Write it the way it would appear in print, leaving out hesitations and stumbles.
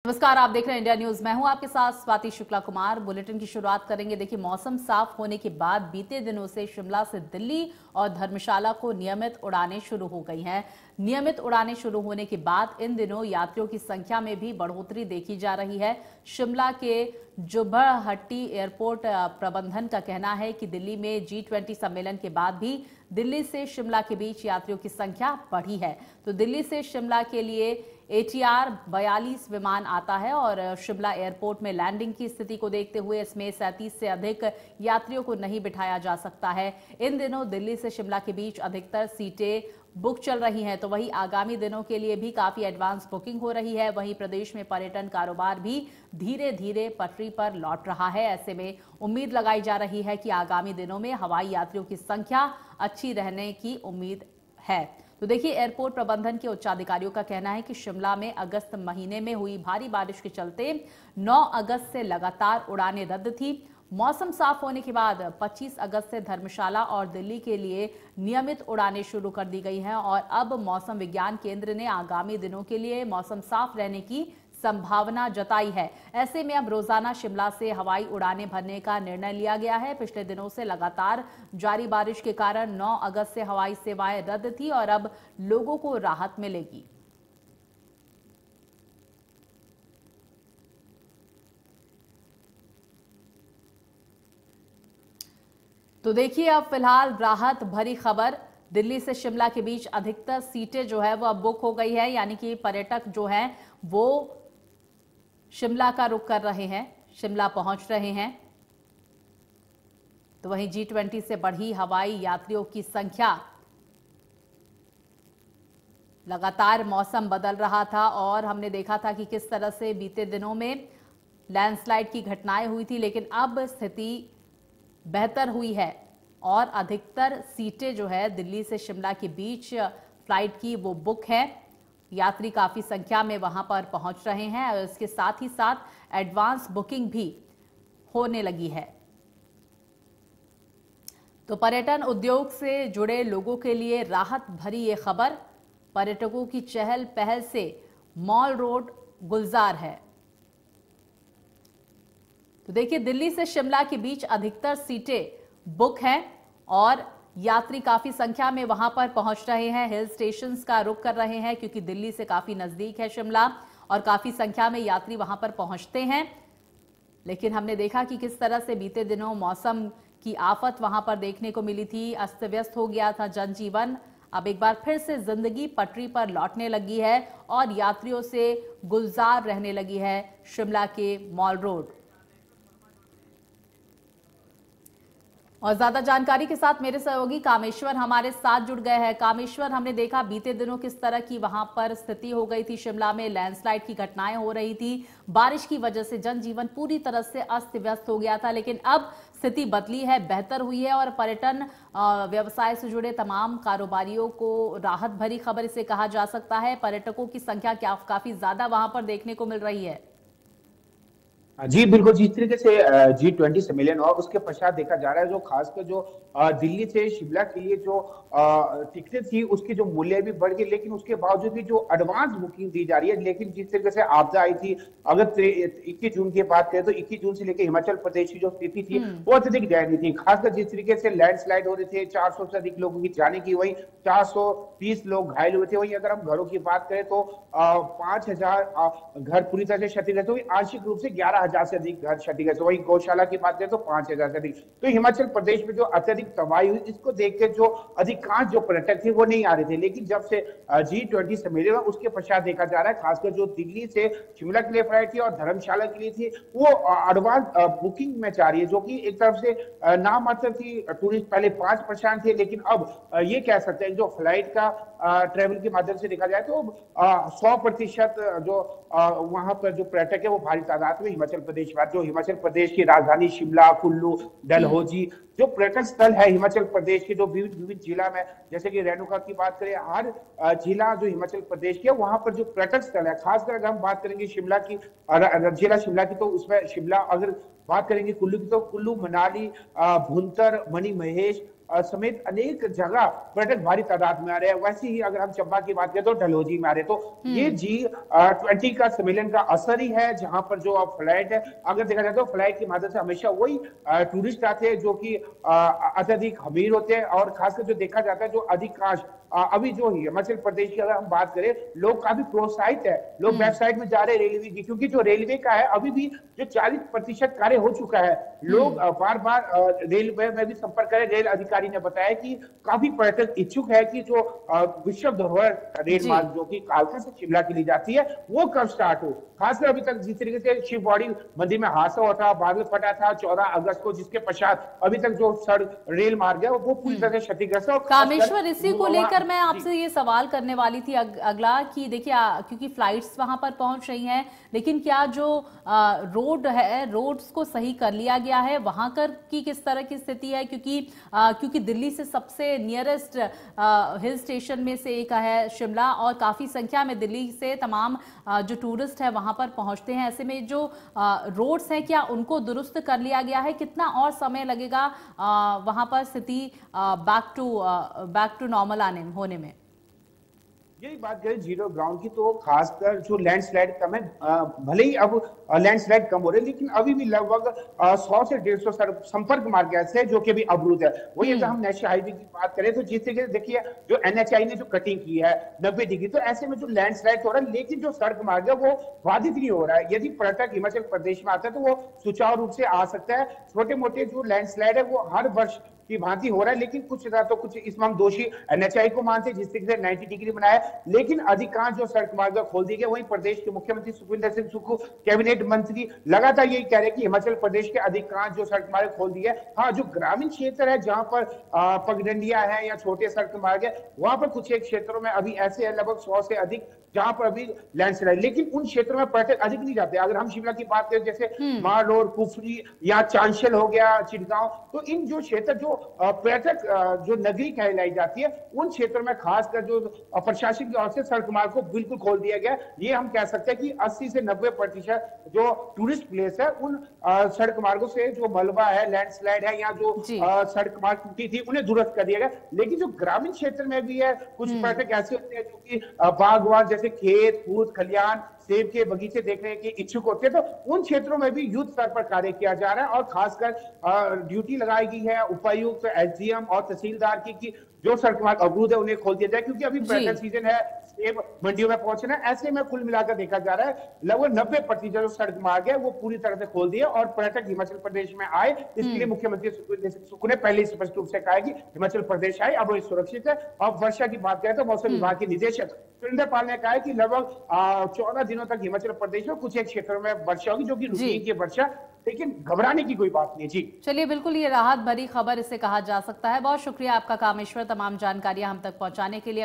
नमस्कार, आप देख रहे हैं इंडिया न्यूज। मैं हूं आपके साथ स्वाति शुक्ला कुमार। बुलेटिन की शुरुआत करेंगे। देखिए, मौसम साफ होने के बाद बीते दिनों से शिमला से दिल्ली और धर्मशाला को नियमित उड़ानें शुरू हो गई हैं। नियमित उड़ानें शुरू होने के बाद इन दिनों यात्रियों की संख्या में भी बढ़ोतरी देखी जा रही है। शिमला के जुब्बड़हट्टी एयरपोर्ट प्रबंधन का कहना है कि दिल्ली में G20 सम्मेलन के बाद भी दिल्ली से शिमला के बीच यात्रियों की संख्या बढ़ी है। तो दिल्ली से शिमला के लिए ATR 42 विमान आता है और शिमला एयरपोर्ट में लैंडिंग की स्थिति को देखते हुए इसमें 37 से अधिक यात्रियों को नहीं बिठाया जा सकता है। इन दिनों दिल्ली से शिमला के बीच अधिकतर सीटें बुक चल रही हैं, तो वहीं आगामी दिनों के लिए भी काफी एडवांस बुकिंग हो रही है। वहीं प्रदेश में पर्यटन कारोबार भी धीरे धीरे पटरी पर लौट रहा है। ऐसे में उम्मीद लगाई जा रही है कि आगामी दिनों में हवाई यात्रियों की संख्या अच्छी रहने की उम्मीद है। तो देखिए, एयरपोर्ट प्रबंधन के उच्चाधिकारियों का कहना है कि शिमला में अगस्त महीने में हुई भारी बारिश के चलते 9 अगस्त से लगातार उड़ानें रद्द थी। मौसम साफ होने के बाद 25 अगस्त से धर्मशाला और दिल्ली के लिए नियमित उड़ानें शुरू कर दी गई हैं और अब मौसम विज्ञान केंद्र ने आगामी दिनों के लिए मौसम साफ रहने की संभावना जताई है। ऐसे में अब रोजाना शिमला से हवाई उड़ानें भरने का निर्णय लिया गया है। पिछले दिनों से लगातार जारी बारिश के कारण 9 अगस्त से हवाई सेवाएं रद्द थी और अब लोगों को राहत मिलेगी। तो देखिए, अब फिलहाल राहत भरी खबर। दिल्ली से शिमला के बीच अधिकतर सीटें जो है वो अब बुक हो गई है, यानी कि पर्यटक जो हैं वो शिमला का रुख कर रहे हैं, शिमला पहुंच रहे हैं। तो वहीं G20 से बढ़ी हवाई यात्रियों की संख्या। लगातार मौसम बदल रहा था और हमने देखा था कि किस तरह से बीते दिनों में लैंडस्लाइड की घटनाएं हुई थी, लेकिन अब स्थिति बेहतर हुई है और अधिकतर सीटें जो है दिल्ली से शिमला के बीच फ्लाइट की वो बुक है। यात्री काफी संख्या में वहां पर पहुंच रहे हैं और इसके साथ ही साथ एडवांस बुकिंग भी होने लगी है। तो पर्यटन उद्योग से जुड़े लोगों के लिए राहत भरी ये खबर। पर्यटकों की चहल पहल से मॉल रोड गुलजार है। तो देखिए, दिल्ली से शिमला के बीच अधिकतर सीटें बुक हैं और यात्री काफी संख्या में वहां पर पहुंच रहे हैं। हिल स्टेशंस का रुख कर रहे हैं क्योंकि दिल्ली से काफी नजदीक है शिमला और काफी संख्या में यात्री वहां पर पहुंचते हैं। लेकिन हमने देखा कि किस तरह से बीते दिनों मौसम की आफत वहां पर देखने को मिली थी। अस्त व्यस्त हो गया था जनजीवन। अब एक बार फिर से जिंदगी पटरी पर लौटने लगी है और यात्रियों से गुलजार रहने लगी है शिमला के मॉल रोड। और ज्यादा जानकारी के साथ मेरे सहयोगी कामेश्वर हमारे साथ जुड़ गए हैं। कामेश्वर, हमने देखा बीते दिनों किस तरह की वहां पर स्थिति हो गई थी। शिमला में लैंडस्लाइड की घटनाएं हो रही थी, बारिश की वजह से जनजीवन पूरी तरह से अस्त व्यस्त हो गया था, लेकिन अब स्थिति बदली है, बेहतर हुई है और पर्यटन व्यवसाय से जुड़े तमाम कारोबारियों को राहत भरी खबर इसे कहा जा सकता है। पर्यटकों की संख्या काफी ज्यादा वहां पर देखने को मिल रही है। जी बिल्कुल, जिस तरीके से G20 सम्मेलन हुआ उसके पश्चात देखा जा रहा है जो खासकर जो दिल्ली से शिमला के लिए जो टिकटें थी उसकी जो मूल्य भी बढ़ गई, लेकिन उसके बावजूद भी जो एडवांस बुकिंग दी जा रही है। लेकिन जिस तरीके से आपदा आई थी, अगर 21 जून की बात करें तो 21 जून से लेकर हिमाचल प्रदेश की जो स्थिति थी वो अत्यधिक दयनीय थी। खासकर जिस तरीके से लैंडस्लाइड हो रहे थे, 400 से अधिक लोगों की जाने की, वही 430 लोग घायल हुए थे। वहीं अगर हम घरों की बात करें तो 5000 घर पूरी तरह से क्षतिग्रस्त हुए, आंशिक रूप से 11,000 से अधिक घर क्षतिग्रस्त। वही गौशाला की बात करें तो 5,000 से अधिक। तो हिमाचल प्रदेश में जो अत्यधिक तबाही हुई, इसको देखकर जो अधिकांश जो पर्यटक थे वो नहीं आ रहे थे। लेकिन जब से G20 सम्मेलन हुआ उसके पश्चात देखा जा रहा है खासकर जो दिल्ली से शिमला के लिए फ्लाइट थी और धर्मशाला के लिए थी वो एडवांस बुकिंग में जा रही है, जो कि एक तरफ से नाम मात्र थी। टूरिस्ट पहले 5% थे, लेकिन अब ये कह सकते हैं जो फ्लाइट का ट्रेवल के माध्यम से देखा जाए तो 100% जो वहां पर जो पर्यटक है वो भारी तादाद में हिमाचल प्रदेश में, जो हिमाचल प्रदेश की राजधानी शिमला, कुल्लू, डलहौजी जो पर्यटन स्थल है हिमाचल प्रदेश के जो विविध जिला में, जैसे कि रेणुका की बात करें, हर जिला जो हिमाचल प्रदेश के वहां पर जो पर्यटन स्थल है, खासकर अगर हम बात करेंगे शिमला की, जिला शिमला की, तो उसमें शिमला, अगर बात करेंगे कुल्लू की तो कुल्लू, मनाली, भुंतर, मणि महेश, समेत अनेक जगह पर्यटक भारी तादाद में आ रहे हैं। वैसे ही अगर हम चंबा की बात करें तो डलहौजी में आ रहे हैं। तो ये G20 का सम्मेलन का असर ही है, जहां पर जो फ्लाइट है, अगर देखा जाए तो फ्लाइट के माध्यम से हमेशा वही टूरिस्ट आते हैं जो कि अत्यधिक अमीर होते हैं। और खासकर जो देखा जाता है, जो अधिकांश अभी जो हिमाचल प्रदेश की अगर हम बात करें, लोग काफी प्रोत्साहित है, लोग वेबसाइट में जा रहे हैं रेलवे की, क्योंकि जो रेलवे का है अभी भी जो 40% कार्य हो चुका है। लोग बार बार रेलवे में भी संपर्क करें। रेल अधिकारी ने बताया कि काफी पर्यटक इच्छुक है कि जो विश्व धरोहर रेल मार्ग जो कि कालका से शिमला के लिए जाती है, वो कब स्टार्ट हो। खासकर अभी तक जिस तरीके से शिव बॉडी मंदिर में हादसा हुआ था, बादल फटा था 14 अगस्त को, जिसके पश्चात अभी तक जो सड़क रेल मार्ग है वो पूरी तरह से क्षतिग्रस्त है। कामेश्वर, इसी को लेकर मैं आपसे ये सवाल करने वाली थी अगला कि देखिए, क्योंकि फ्लाइट्स वहां पर पहुंच रही हैं, लेकिन क्या जो रोड है, रोड्स को सही कर लिया गया है, वहां कर की किस तरह की स्थिति है? क्योंकि दिल्ली से सबसे नियरेस्ट हिल स्टेशन में से एक है शिमला, और काफी संख्या में दिल्ली से तमाम जो टूरिस्ट है वहां पर पहुंचते हैं। ऐसे में जो रोड्स हैं, क्या उनको दुरुस्त कर लिया गया है? कितना और समय लगेगा वहां पर स्थिति बैक टू नॉर्मल होने में? यही बात करें जीरो ग्राउंड की, तो खासकर जो लैंडस्लाइड कम है, भले ही अब लैंडस्लाइड कम हो रहे हैं, लेकिन अभी भी लगभग 100 से 150 सड़क संपर्क मार्ग ऐसे है जो कि अभी अवरुद्ध है। वही अगर हम नेशनल हाईवे की बात करें तो जिस तरीके से देखिए, जो NHAI ने जो कटिंग की है 90 डिग्री, तो ऐसे में जो लैंडस्लाइड हो रहा है, लेकिन जो सड़क मार्ग है वो बाधित नहीं हो रहा है। यदि पर्यटक हिमाचल प्रदेश में आता है तो वो सुचारू रूप से आ सकता है। छोटे मोटे जो लैंडस्लाइड है वो हर वर्ष की भांति हो रहा है, लेकिन कुछ जगह तो कुछ इसमें हम दोषी NHAI को मानते हैं, जिस तरीके से 90 डिग्री बनाया, लेकिन अधिकांश जो सड़क मार्ग खोल दिए गए। वहीं प्रदेश के मुख्यमंत्री सुखविंदर सिंह सुक्खू, कैबिनेट मंत्री लगातार यही कह रहे हैं कि हिमाचल प्रदेश के अधिकांश जो सड़क मार्ग खोल दिए। हाँ, जो ग्रामीण क्षेत्र है जहां पर पगडंडियां है या छोटे सड़क मार्ग है, वहां पर कुछ एक क्षेत्रों में अभी ऐसे है, लगभग 100 से अधिक, जहां पर अभी लैंडस्लाइड, लेकिन उन क्षेत्रों में पर्यटक अधिक नहीं जाते। अगर हम शिमला की बात करें, जैसे मालोर, कुफरी या चांशल हो गया, चिड़गांव, तो इन जो क्षेत्र जो पर्यटक जो नगरी कहलाई जाती है, उन क्षेत्रों में खासकर जो प्रशासन की ओर से सड़क मार्ग को बिल्कुल खोल दिया गया। ये हम कह सकते हैं कि 80 से 90% जो टूरिस्ट प्लेस है, उन सड़क मार्गों से जो मलबा है, लैंडस्लाइड है या जो सड़क मार्ग टूटी थी, उन्हें दुरुस्त कर दिया गया। लेकिन जो ग्रामीण क्षेत्र में भी है, कुछ पर्यटक ऐसे होते हैं जो कि बागवान, जैसे खेत कूद खलियान, सेब के बगीचे देखने के इच्छुक होते हैं, तो उन क्षेत्रों में भी युद्ध स्तर पर कार्य किया जा रहा है। और खासकर ड्यूटी लगाई गई है उपायुक्त, SDM और तहसीलदार की जो सड़क मार्ग अवरुद्ध है उन्हें खोल दिया जाए, क्योंकि अभी पर्यटन सीजन है, सेब मंडियों में पहुंचना है। ऐसे में कुल मिलाकर देखा जा रहा है लगभग 90% जो सड़क मार्ग है वो पूरी तरह से खोल दिए, और पर्यटक हिमाचल प्रदेश में आए, इसके लिए मुख्यमंत्री सुक्खू ने पहले स्पष्ट रूप से कहा है कि हिमाचल प्रदेश आए, अब वो सुरक्षित है। और वर्षा की बात करें तो मौसम विभाग के निदेशक सुरेंद्र पाल ने कहा है कि लगभग 14 दिनों तक हिमाचल प्रदेश में कुछ एक क्षेत्रों में वर्षा होगी, जो कि रूटीन की वर्षा, लेकिन घबराने की कोई बात नहीं। जी चलिए, बिल्कुल ये राहत भरी खबर इसे कहा जा सकता है। बहुत शुक्रिया आपका कामेश्वर, तमाम जानकारियां हम तक पहुंचाने के लिए।